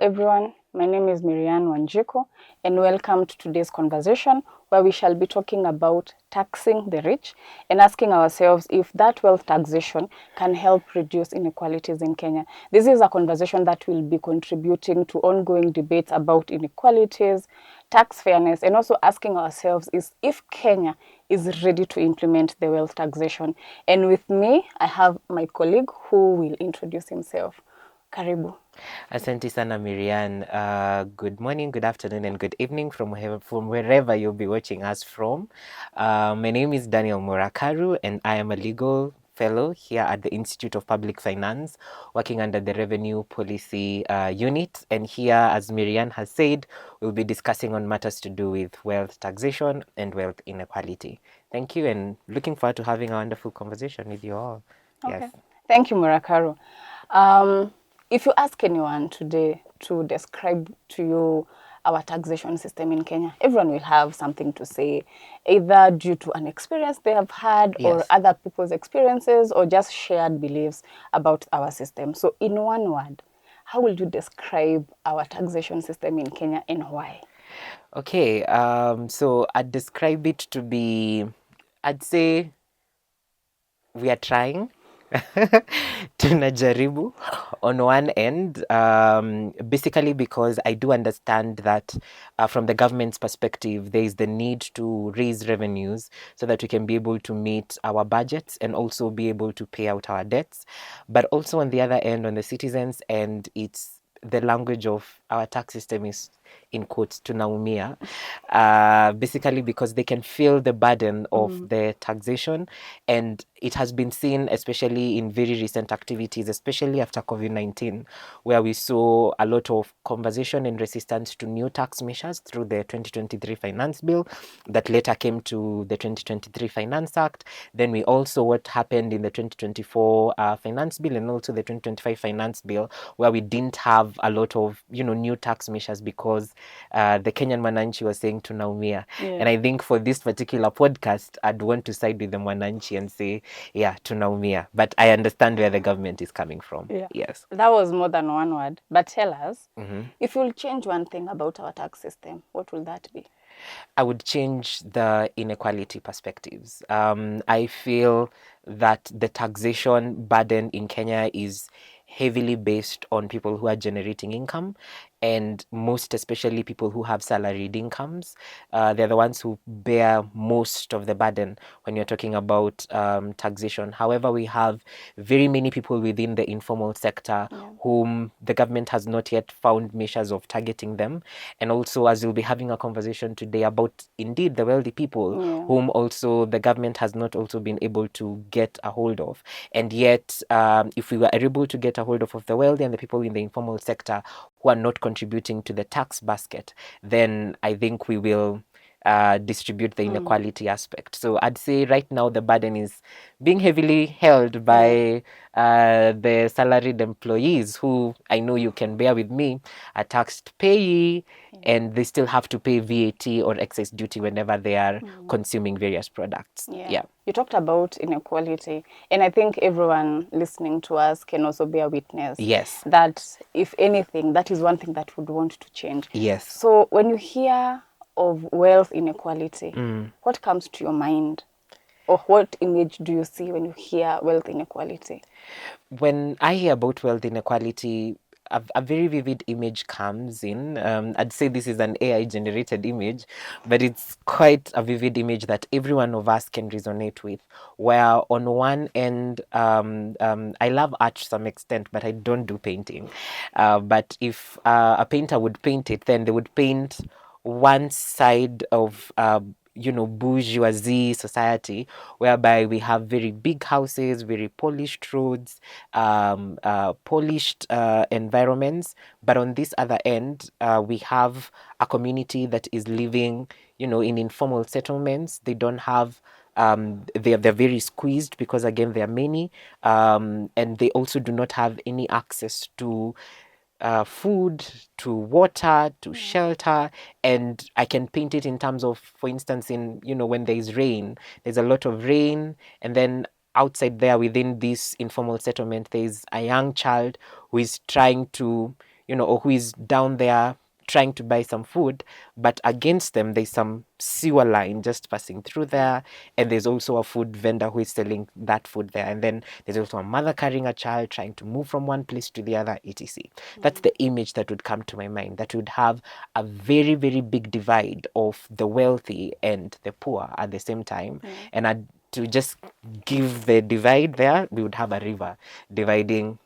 everyone, my name is Miriam Wanjiko and welcome to today's conversation where we shall be talking about taxing the rich and asking ourselves if that wealth taxation can help reduce inequalities in Kenya. This is a conversation that will be contributing to ongoing debates about inequalities, tax fairness, and also asking ourselves is if Kenya is ready to implement the wealth taxation. And with me, I have my colleague who will introduce himself. Karibu. Asante sana Miriam. Good morning, good afternoon, and good evening from wherever you'll be watching us from. My name is Daniel Murakaru, and I am a legal fellow here at the Institute of Public Finance, working under the Revenue Policy Unit. And here, as Miriam has said, we'll be discussing on matters to do with wealth taxation and wealth inequality. Thank you, and looking forward to having a wonderful conversation with you all. Okay. Yes. Thank you, Murakaru. If you ask anyone today to describe to you our taxation system in Kenya, everyone will have something to say, either due to an experience they have had or Yes. other people's experiences or just shared beliefs about our system. So in one word, how would you describe our taxation system in Kenya and why? Okay, so I'd describe it to be, I'd say we are trying. Tunajaribu on one end, basically because I do understand that from the government's perspective, there is the need to raise revenues so that we can be able to meet our budgets and also be able to pay out our debts. But also on the other end, on the citizens, and it's the language of our tax system is in quotes tunaumia, basically because they can feel the burden of the taxation, and it has been seen especially in very recent activities, especially after COVID-19, where we saw a lot of conversation and resistance to new tax measures through the 2023 Finance Bill that later came to the 2023 Finance Act. Then we also what happened in the 2024 Finance Bill and also the 2025 Finance Bill, where we didn't have a lot of new tax measures because the Kenyan Mwananchi was saying tunaumia. And I think for this particular podcast, I'd want to side with the Mwananchi and say, yeah, tunaumia. But I understand where the government is coming from. Yeah. Yes. That was more than one word. But tell us, if you'll change one thing about our tax system, what will that be? I would change the inequality perspectives. I feel that the taxation burden in Kenya is heavily based on people who are generating income, and most especially people who have salaried incomes. They're the ones who bear most of the burden when you're talking about taxation. However, we have very many people within the informal sector whom the government has not yet found measures of targeting them. And also, as we'll be having a conversation today about indeed the wealthy people whom also the government has not also been able to get a hold of. And yet, if we were able to get a hold of the wealthy and the people in the informal sector who are not contributing to the tax basket, then I think we will distribute the inequality aspect. So I'd say right now the burden is being heavily held by the salaried employees who, I know you can bear with me, are taxed payee, and they still have to pay VAT or excess duty whenever they are consuming various products. Yeah. You talked about inequality, and I think everyone listening to us can also bear witness. Yes. That if anything, that is one thing that would want to change. Yes. So when you hear of wealth inequality, what comes to your mind? Or what image do you see when you hear wealth inequality? When I hear about wealth inequality, a very vivid image comes in. I'd say this is an AI generated image, but it's quite a vivid image that every one of us can resonate with. Where on one end, I love art to some extent, but I don't do painting. But if a painter would paint it, then they would paint one side of bourgeoisie society, whereby we have very big houses, very polished roads, polished environments. But on this other end, we have a community that is living, in informal settlements. They don't have they're very squeezed because again there are many, and they also do not have any access to food, to water, to shelter. And I can paint it in terms of, for instance, in when there is rain, there's a lot of rain, and then outside there within this informal settlement, there is a young child who is trying to or who is down there trying to buy some food, but against them there's some sewer line just passing through there, and there's also a food vendor who is selling that food there, and then there's also a mother carrying a child trying to move from one place to the other, etc. That's the image that would come to my mind, that would have a very, very big divide of the wealthy and the poor at the same time. And to just give the divide there, we would have a river dividing,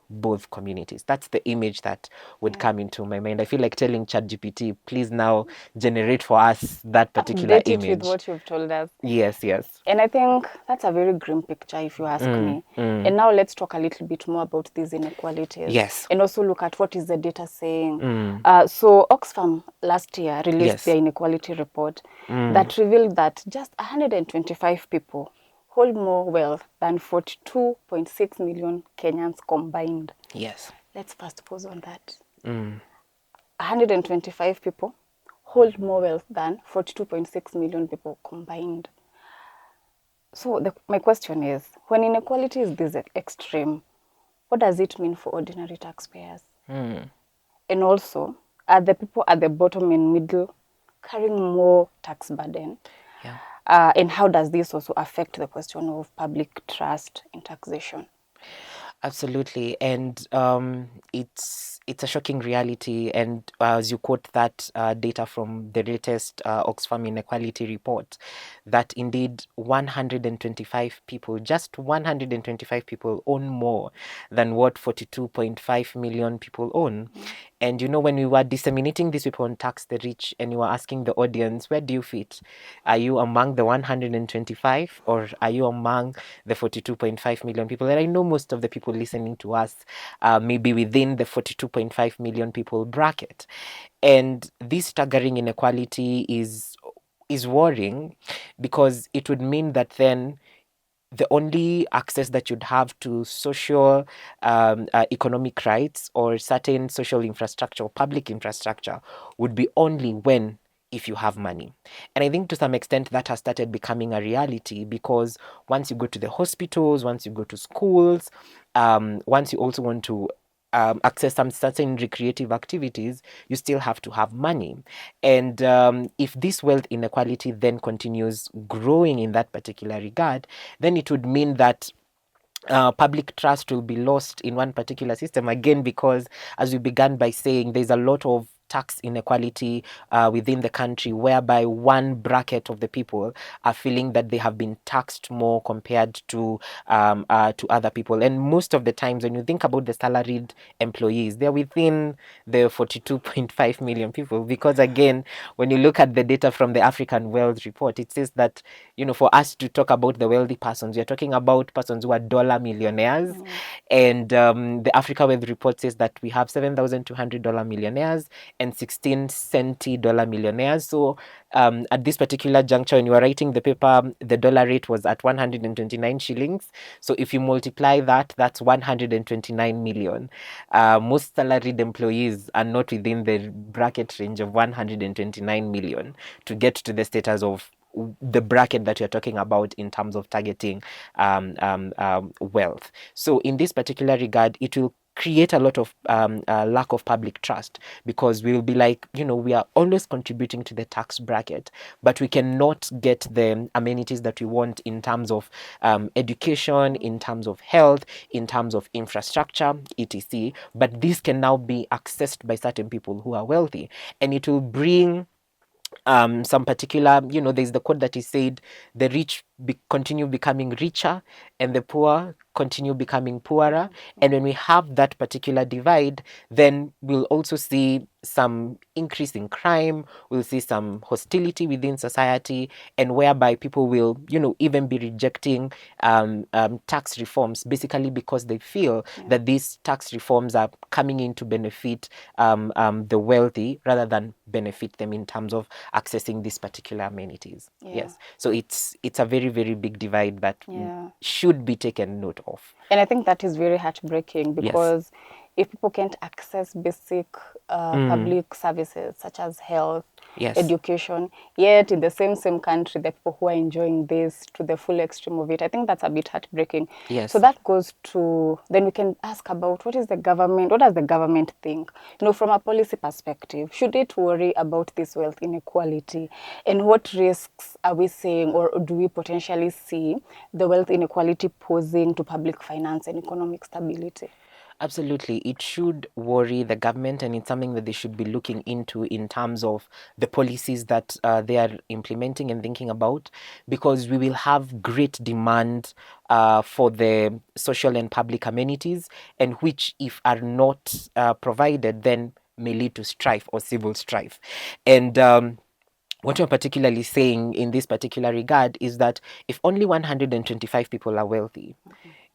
both communities. That's the image that would come into my mind. I feel like telling ChatGPT, please now generate for us that particular Update it image. with what you've told us. Yes. And I think that's a very grim picture, if you ask me. And now let's talk a little bit more about these inequalities. Yes. And also look at what is the data saying. So Oxfam last year released their inequality report that revealed that just 125 people hold more wealth than 42.6 million Kenyans combined. Yes. Let's first pause on that. 125 people hold more wealth than 42.6 million people combined. So my question is, when inequality is this extreme, what does it mean for ordinary taxpayers? And also, are the people at the bottom and middle carrying more tax burden? Yeah. And how does this also affect the question of public trust in taxation? Absolutely, and it's a shocking reality. And as you quote that data from the latest Oxfam Inequality report, that indeed 125 people, just 125 people, own more than what 42.5 million people own. And when we were disseminating this report on Tax the Rich, and you were asking the audience, where do you fit? Are you among the 125, or are you among the 42.5 million people? And I know most of the people listening to us may be within the 42.5 million people bracket. And this staggering inequality is worrying, because it would mean that then the only access that you'd have to social economic rights or certain social infrastructure or public infrastructure would be only if you have money. And I think to some extent that has started becoming a reality, because once you go to the hospitals, once you go to schools, once you also want to access some certain recreative activities, you still have to have money. And if this wealth inequality then continues growing in that particular regard, then it would mean that public trust will be lost in one particular system, again, because, as we began by saying, there's a lot of tax inequality within the country, whereby one bracket of the people are feeling that they have been taxed more compared to other people. And most of the times, when you think about the salaried employees, they're within the 42.5 million people, because again, when you look at the data from the African Wealth Report, it says that, for us to talk about the wealthy persons, we're talking about persons who are dollar millionaires. And the Africa Wealth Report says that we have $7,200 millionaires and 16 centi dollar millionaires. So at this particular juncture, when you were writing the paper, the dollar rate was at 129 shillings. So if you multiply that, that's 129 million. Most salaried employees are not within the bracket range of 129 million to get to the status of the bracket that you're talking about in terms of targeting wealth. So in this particular regard, it will create a lot of lack of public trust, because we'll be like, we are always contributing to the tax bracket, but we cannot get the amenities that we want in terms of education, in terms of health, in terms of infrastructure, etc. But this can now be accessed by certain people who are wealthy, and it will bring some particular, there's the quote that is said, the rich continue becoming richer and the poor continue becoming poorer. And when we have that particular divide, then we'll also see some increase in crime, we'll see some hostility within society, and whereby people will, even be rejecting tax reforms, basically because they feel that these tax reforms are coming in to benefit the wealthy rather than benefit them in terms of accessing these particular amenities. Yes. So it's a very, very big divide that should be taken note of. And I think that is very heartbreaking, because if people can't access basic public services such as health, Yes. education, yet in the same country, the people who are enjoying this to the full extreme of it, I think that's a bit heartbreaking. Yes. So that goes to, then we can ask about what does the government think? From a policy perspective, should it worry about this wealth inequality? And what risks are we seeing, or do we potentially see the wealth inequality posing to public finance and economic stability? Absolutely. It should worry the government, and it's something that they should be looking into in terms of the policies that they are implementing and thinking about, because we will have great demand for the social and public amenities, and which, if are not provided, then may lead to strife or civil strife. And what we're particularly saying in this particular regard is that if only 125 people are wealthy,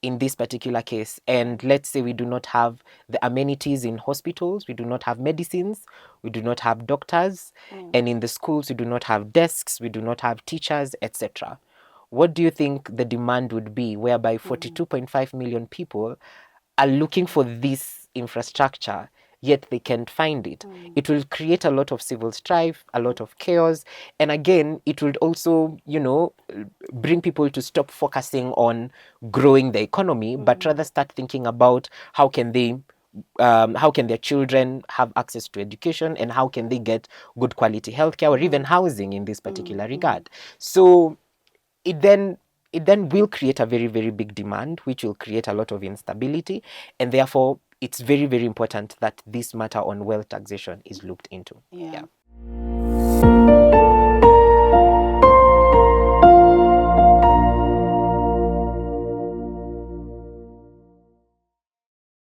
in this particular case, and let's say we do not have the amenities in hospitals, we do not have medicines, we do not have doctors, and in the schools we do not have desks, we do not have teachers, etc. What do you think the demand would be, whereby 42.5 million people are looking for this infrastructure, yet they can't find it? It will create a lot of civil strife, a lot of chaos, and again, it will also, bring people to stop focusing on growing the economy, but rather start thinking about how can their children have access to education, and how can they get good quality healthcare or even housing in this particular regard. So it then will create a very, very big demand, which will create a lot of instability, and therefore it's very, very important that this matter on wealth taxation is looked into. Yeah.